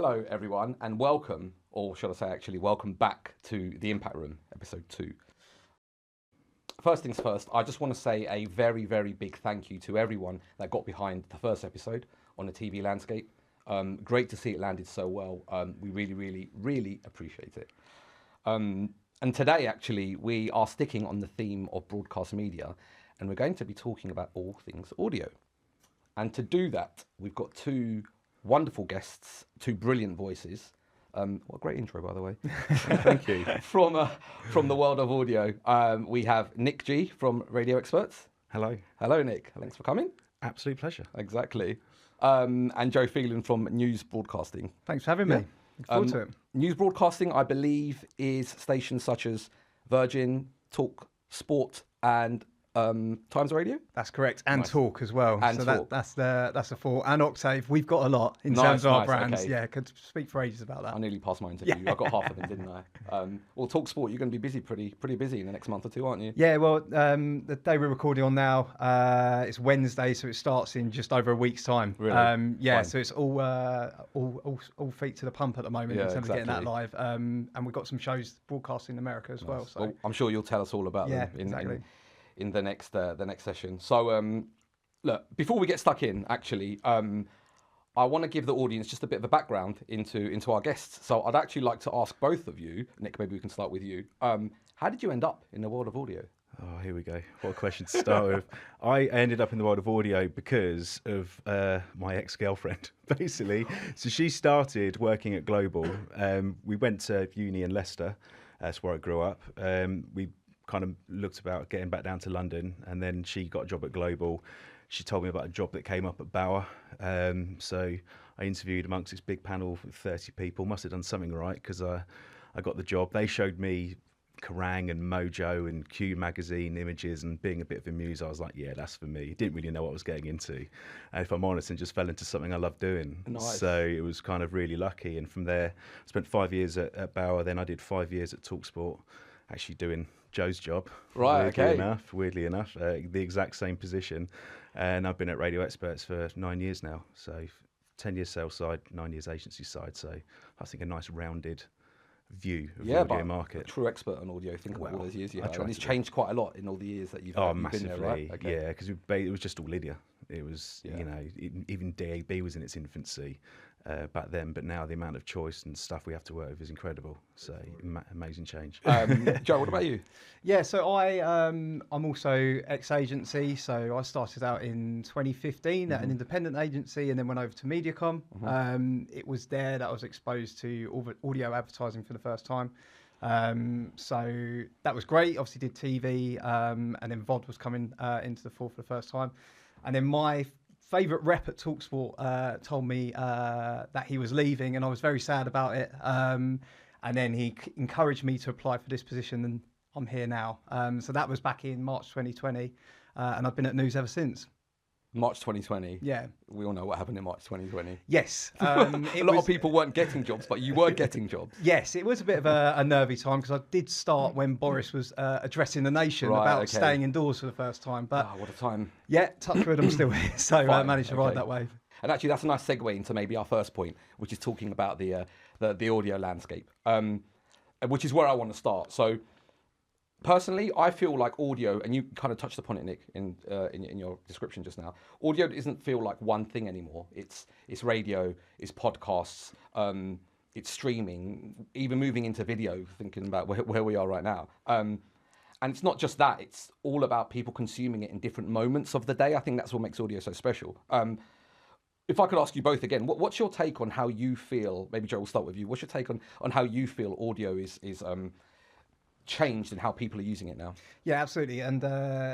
Hello, everyone, and welcome, or should I say actually, welcome back to The Impact Room, episode 2. First things first, I just want to say a very, very big thank you to everyone that got behind the first episode on the TV landscape. Great to see it landed so well. We really, really, really appreciate it. And today, actually, we are sticking on the theme of broadcast media, and we're going to be talking about all things audio. And to do that, we've got two wonderful guests, two brilliant voices. What a great intro, by the way. Thank you. From the world of audio, we have Nick G from Radio Experts. Hello. Hello, Nick. Thanks for coming. Absolute pleasure. Exactly. And Joe Phelan from News Broadcasting. Thanks for having me. Look forward to it. News Broadcasting, I believe, is stations such as Virgin, talkSPORT, and Times Radio. That's correct, and Nice. Talk as well. And so Talk. that's the four. And Octave, we've got a lot in terms of our brands. Okay. Yeah, could speak for ages about that. I nearly passed mine to you. I got half of them, didn't I? Well, talkSPORT, you're going to be busy, pretty busy in the next month or two, aren't you? Yeah, well, the day we're recording on now, it's Wednesday, so it starts in just over a week's time. Really? Yeah, Fine. so it's all feet to the pump at the moment in terms of getting that exactly. live. And we've got some shows broadcasting in America as well. So Well, I'm sure you'll tell us all about Yeah, them exactly. in the next session. So, look, before we get stuck in, actually, I want to give the audience just a bit of a background into our guests. So I'd actually like to ask both of you, Nick, maybe we can start with you. How did you end up in the world of audio? Oh, here we go. What a question to start with. I ended up in the world of audio because of my ex-girlfriend, basically. So she started working at Global. We went to uni in Leicester. That's where I grew up. We kind of looked about getting back down to London, and then she got a job at Global. She told me about a job that came up at Bauer. So I interviewed amongst this big panel of 30 people. Must have done something right because I got the job. They showed me Kerrang and Mojo and Q magazine images, and being a bit of a muse, I was like, yeah, that's for me. Didn't really know what I was getting into. And if I'm honest, and just fell into something I love doing. Nice. So it was kind of really lucky. And from there, I spent 5 years at Bauer. Then I did 5 years at talkSPORT, actually doing Joe's job. Right, okay. Weirdly enough, the exact same position. And I've been at Radio Experts for 9 years now. So 10 years sales side, 9 years agency side. So I think a nice rounded view of the audio market. A true expert on audio. Think about all those years you I had. try And it's to changed quite a lot in all the years that you've massively, been there, right? Okay. Yeah, because it was just all linear. It was, Yeah. you know, even DAB was in its infancy back then, but now the amount of choice and stuff we have to work with is incredible. So amazing change. Joe, what about you? Yeah, so I'm also ex-agency. So I started out in 2015 at an independent agency, and then went over to MediaCom. It was there that I was exposed to audio advertising for the first time. So that was great. Obviously did TV, and then VOD was coming into the fore for the first time. And then my favourite rep at talkSPORT told me that he was leaving, and I was very sad about it. And then he encouraged me to apply for this position, and I'm here now. So that was back in March 2020, and I've been at News ever since. March 2020. Yeah. We all know what happened in March 2020. Yes. A lot of people weren't getting jobs, but you were getting jobs. Yes, it was a bit of a nervy time because I did start when Boris was addressing the nation about staying indoors for the first time. But what a time. Yeah, touch wood, I'm still here. So I Fine, managed to ride that wave. And actually, that's a nice segue into maybe our first point, which is talking about the audio landscape, which is where I want to start. So, personally, I feel like audio, and you kind of touched upon it, Nick, in your description just now. Audio doesn't feel like one thing anymore. It's radio, it's podcasts, it's streaming, even moving into video. Thinking about where we are right now. And it's not just that; it's all about people consuming it in different moments of the day. I think that's what makes audio so special. If I could ask you both again, what's your take on how you feel? Maybe Joe, we'll start with you. What's your take on how you feel audio is changed in how people are using it now? Yeah, absolutely. And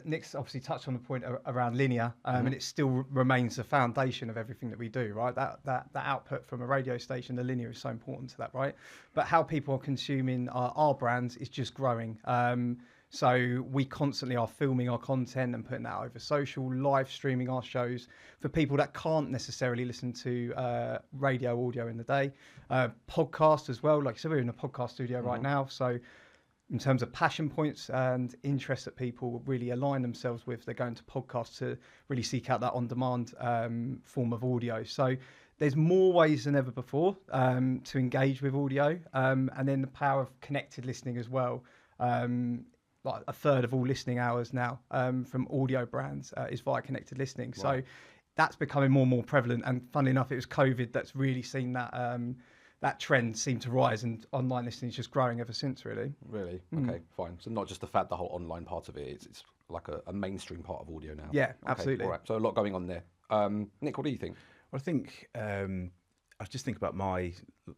Nick's obviously touched on the point around linear, and it still remains the foundation of everything that we do, right? That output from a radio station, the linear is so important to that, right? But how people are consuming our brands is just growing. So we constantly are filming our content and putting that over social, live streaming our shows for people that can't necessarily listen to radio audio in the day. Podcast as well. Like I said, we're in a podcast studio right now. So in terms of passion points and interests that people really align themselves with, they're going to podcasts to really seek out that on-demand form of audio. So there's more ways than ever before to engage with audio, and then the power of connected listening as well. Like a third of all listening hours now from audio brands is via connected listening. Right. So that's becoming more and more prevalent. And funnily enough, it was COVID that's really seen that that trend seem to rise, and online listening is just growing ever since, really. Really? Okay, fine. So not just the fad, the whole online part of it. It's like a mainstream part of audio now. Yeah, absolutely. All right. So a lot going on there. Nick, what do you think? Well, I think I just think about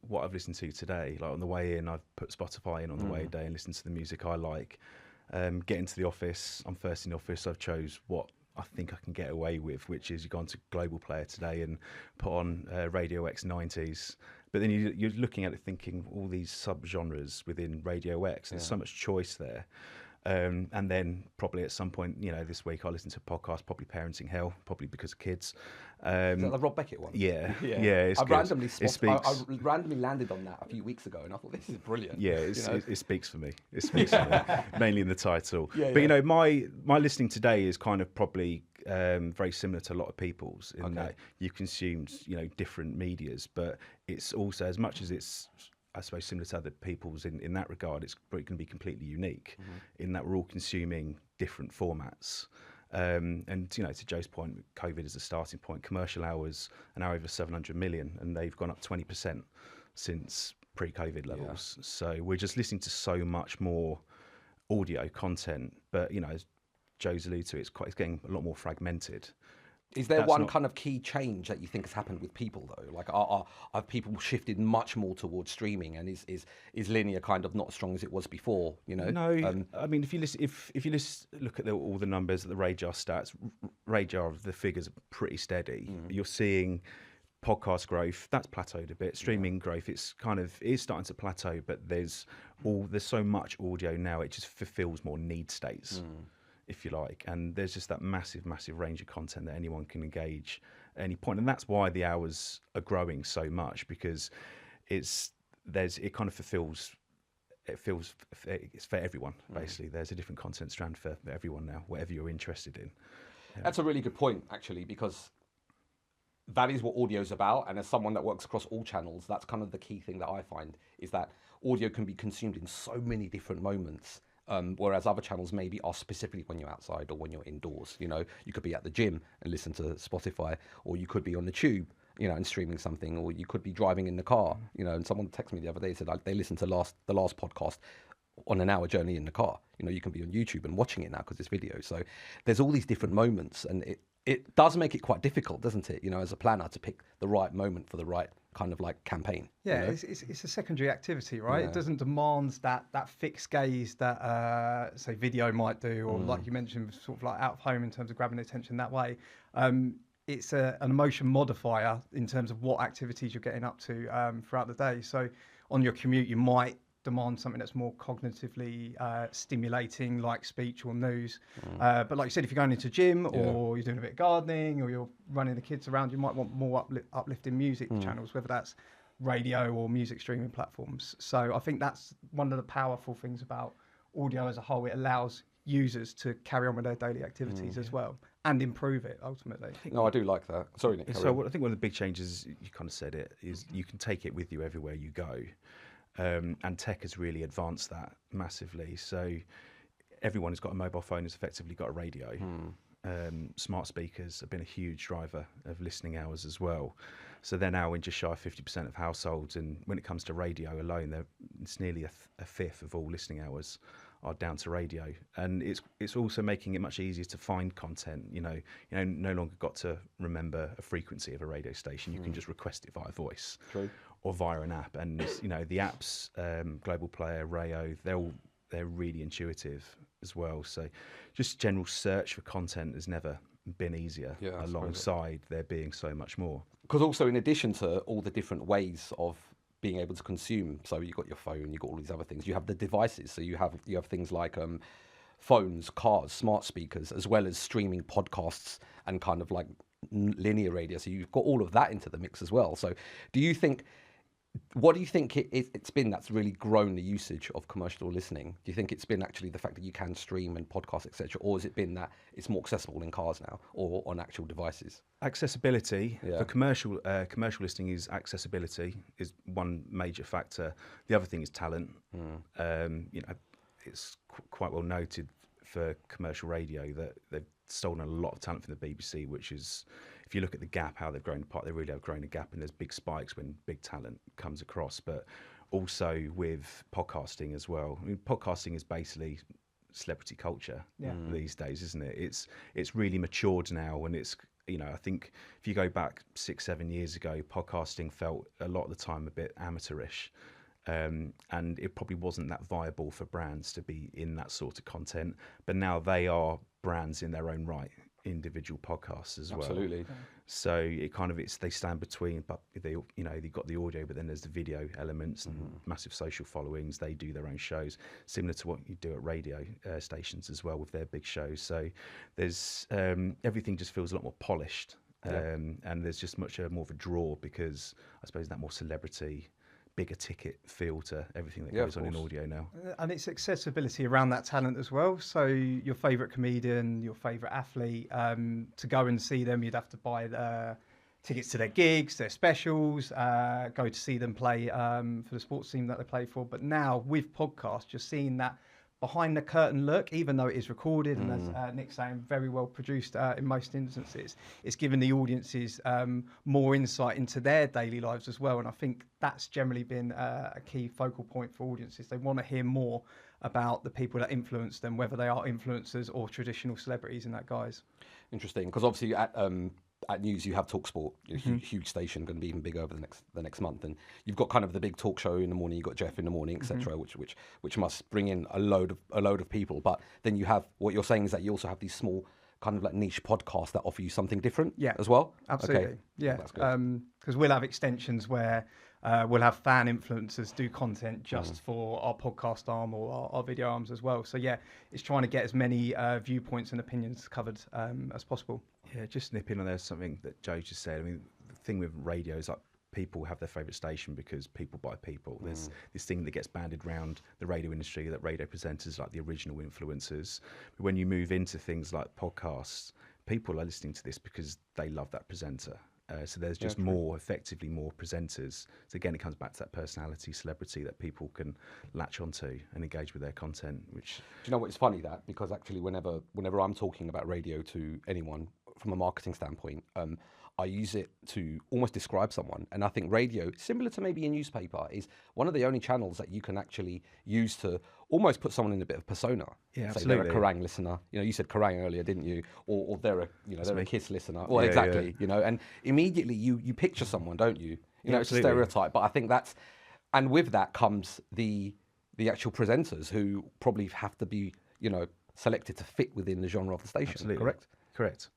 what I've listened to today. Like on the way in, I've put Spotify in on the way day and listened to the music I like. Get into the office. I'm first in the office. I've chose what I think I can get away with, which is you go on to Global Player today and put on Radio X 90s. But then you're looking at it thinking all these sub-genres within Radio X. There's so much choice there. And then probably at some point, this week I'll listen to a podcast, probably Parenting Hell, probably because of kids. Is that the Rob Beckett one? Yeah. I randomly landed on that a few weeks ago, and I thought this is brilliant. Yeah, it speaks for me. It speaks for me, mainly in the title. But my listening today is kind of probably very similar to a lot of people's in that you've consumed different medias, but it's also, as much as it's, I suppose, similar to other people's in that regard, it's going to be completely unique in that we're all consuming different formats. And to Joe's point, COVID is a starting point. Commercial hours are now over 700 million, and they've gone up 20% since pre-COVID levels. Yeah. So we're just listening to so much more audio content, but as Joe's alluded to, it's getting a lot more fragmented. Is there kind of key change that you think has happened with people though? Like, are people shifted much more towards streaming, and is linear kind of not as strong as it was before? No, I mean, if you look at all the numbers, the Radar stats, Radar, the figures are pretty steady. You're seeing podcast growth that's plateaued a bit. Streaming growth, it's starting to plateau, but there's so much audio now, it just fulfills more need states. If you like, and there's just that massive range of content that anyone can engage at any point, and that's why the hours are growing so much, because it's for everyone basically. There's a different content strand for everyone now, whatever you're interested in. That's a really good point, actually, because that is what audio is about, and as someone that works across all channels, that's kind of the key thing that I find, is that audio can be consumed in so many different moments. Whereas other channels maybe are specifically when you're outside or when you're indoors. You could be at the gym and listen to Spotify, or you could be on the tube, and streaming something, or you could be driving in the car, and someone texted me the other day and said they listened to the last podcast on an hour journey in the car. You can be on YouTube and watching it now because it's video. So there's all these different moments, and it does make it quite difficult, doesn't it? As a planner, to pick the right moment for the right kind of like campaign. Yeah, it's a secondary activity, right? Yeah. It doesn't demand that fixed gaze that say video might do, or like you mentioned, sort of like out of home in terms of grabbing attention that way. It's an emotion modifier in terms of what activities you're getting up to throughout the day. So on your commute, you might demand something that's more cognitively stimulating, like speech or news. But like you said, if you're going into gym or you're doing a bit of gardening or you're running the kids around, you might want more uplifting music channels, whether that's radio or music streaming platforms. So I think that's one of the powerful things about audio as a whole. It allows users to carry on with their daily activities as well and improve it ultimately. No, I do like that. Sorry, Nick. So I think one of the big changes, you kind of said it, is you can take it with you everywhere you go. And tech has really advanced that massively. So everyone who's got a mobile phone has effectively got a radio. Smart speakers have been a huge driver of listening hours as well. So they're now in just shy of 50% of households. And when it comes to radio alone, it's nearly a fifth of all listening hours are down to radio. And it's also making it much easier to find content. You no longer got to remember a frequency of a radio station. You can just request it via voice. True. Or via an app, and the apps, Global Player, Rayo, they're really intuitive as well. So, just general search for content has never been easier. Alongside there being so much more. Because also, in addition to all the different ways of being able to consume, so you've got your phone, you've got all these other things. You have the devices, so you have things like phones, cars, smart speakers, as well as streaming podcasts and kind of like linear radio. So you've got all of that into the mix as well. So, do you think What do you think it's been that's really grown the usage of commercial listening? Do you think it's been actually the fact that you can stream and podcast, etc., or has it been that it's more accessible in cars now or on actual devices? Accessibility Yeah. for commercial listening is accessibility is one major factor. The other thing is talent. It's quite well noted for commercial radio that they've stolen a lot of talent from the BBC, which is, if you look at the gap, how they've grown apart, they really have grown a gap, and there's big spikes when big talent comes across. But also with podcasting as well. I mean, podcasting is basically celebrity culture these days, isn't it? It's really matured now, and it's, I think if you go back 6-7 years ago, podcasting felt a lot of the time a bit amateurish. And it probably wasn't that viable for brands to be in that sort of content. But now they are brands in their own right, individual podcasts as well. Absolutely. So it kind of, they stand between, but they've got the audio, but then there's the video elements and massive social followings. They do their own shows, similar to what you do at radio stations as well with their big shows. So there's everything just feels a lot more polished, and there's just much more of a draw because I suppose that more celebrity, bigger ticket feel to everything that goes on in audio now. And it's accessibility around that talent as well. So your favourite comedian, your favourite athlete, to go and see them, you'd have to buy tickets to their gigs, their specials, go to see them play for the sports team that they play for. But now with podcasts, you're seeing that behind the curtain look, even though it is recorded and as Nick's saying, very well produced in most instances, it's given the audiences more insight into their daily lives as well. And I think that's generally been a key focal point for audiences. They want to hear more about the people that influence them, whether they are influencers or traditional celebrities in that guise. Interesting, because obviously at News you have talkSPORT, a huge station, going to be even bigger over the next month, and you've got kind of the big talk show in the morning. You've got Jeff in the morning, etc., which must bring in a load of people. But then you have, what you're saying is that you also have these small kind of like niche podcasts that offer you something different, as well. Absolutely, okay. yeah. That's good. Because we'll have extensions where we'll have fan influencers do content just for our podcast arm or our video arms as well. So yeah, it's trying to get as many viewpoints and opinions covered as possible. Yeah, just nip in on there something that Joe just said. I mean, the thing with radio is like people have their favourite station because people buy people. There's this thing that gets banded around the radio industry that radio presenters like the original influencers. But when you move into things like podcasts, people are listening to this because they love that presenter. So there's just effectively more presenters. So again, it comes back to that personality, celebrity that people can latch onto and engage with their content. Which, do you know what? It's funny that, because actually whenever I'm talking about radio to anyone from a marketing standpoint, I use it to almost describe someone. And I think radio, similar to maybe a newspaper, is one of the only channels that you can actually use to almost put someone in a bit of persona. Yeah, Say absolutely. they're a Kerrang listener. You said Kerrang earlier, didn't you? Or they're a Kiss listener. Well, Yeah, exactly. And immediately you picture someone, don't you? It's a absolutely. stereotype. But I think and with that comes the actual presenters who probably have to be, selected to fit within the genre of the station. Absolutely. Correct? Correct.